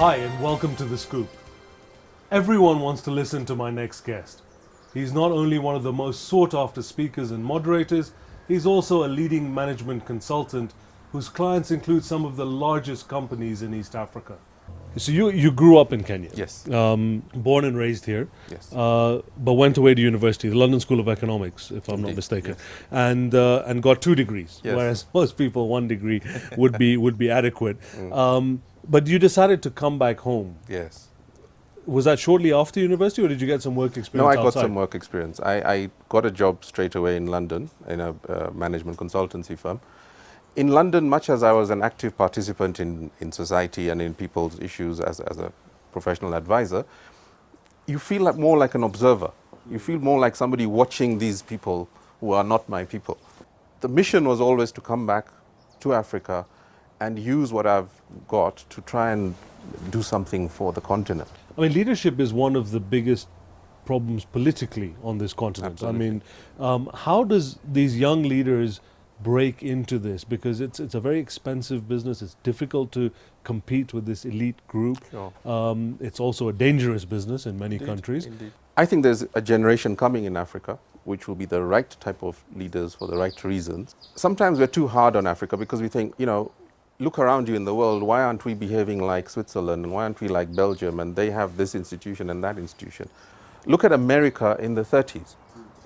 Hi, and welcome to The Scoop. Everyone wants to listen to my next guest. He's not only one of the most sought-after speakers and moderators, he's also a leading management consultant whose clients include some of the largest companies in East Africa. So you grew up in Kenya? Yes. Born and raised here? Yes. But went away to university, the London School of Economics, if I'm not Indeed, mistaken, yes. and got 2 degrees, Yes. whereas most people 1 degree would be adequate. But you decided to come back home. Yes. Was that shortly after university, or did you get some work experience No, I outside? got some work experience. I got a job straight away in London in a management consultancy firm. In London, much as I was an active participant in society and in people's issues as a professional advisor, you feel like more like an observer. You feel more like somebody watching these people who are not my people. The mission was always to come back to Africa and use what I've got to try and do something for the continent. I mean, leadership is one of the biggest problems politically on this continent. Absolutely. I mean, how does these young leaders break into this? Because it's a very expensive business. It's difficult to compete with this elite group. Sure. It's also a dangerous business in many countries. Indeed. I think there's a generation coming in Africa which will be the right type of leaders for the right reasons. Sometimes we're too hard on Africa because we think, look around you in the world, why aren't we behaving like Switzerland, and why aren't we like Belgium, and they have this institution and that institution. Look at America in the 30s.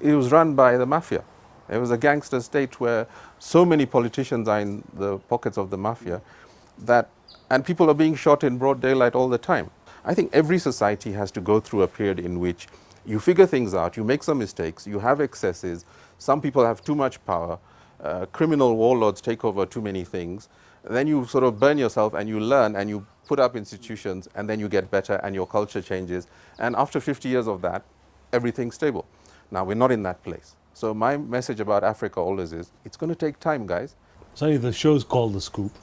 It was run by the mafia. It was a gangster state where so many politicians are in the pockets of the mafia and people are being shot in broad daylight all the time. I think every society has to go through a period in which you figure things out, you make some mistakes, you have excesses, some people have too much power, criminal warlords take over too many things, then you sort of burn yourself and you learn and you put up institutions and then you get better and your culture changes. And after 50 years of that, everything's stable. Now, we're not in that place. So my message about Africa always is, it's going to take time, guys. Sonny, the show's called The Scoop.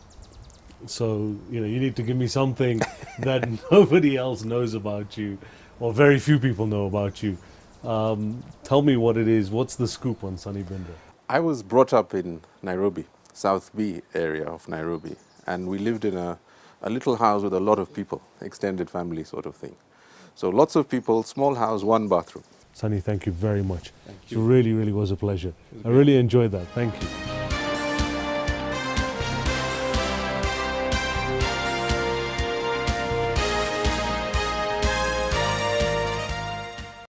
So, you need to give me something that nobody else knows about you, or very few people know about you. Tell me what it is. What's the scoop on Sonny Bindra? I was brought up in Nairobi, South B area of Nairobi, and we lived in a little house with a lot of people, extended family sort of thing. So lots of people, small house, 1 bathroom. Sonny, thank you very much. Thank you. It really, really was a pleasure. I really enjoyed that. Thank you.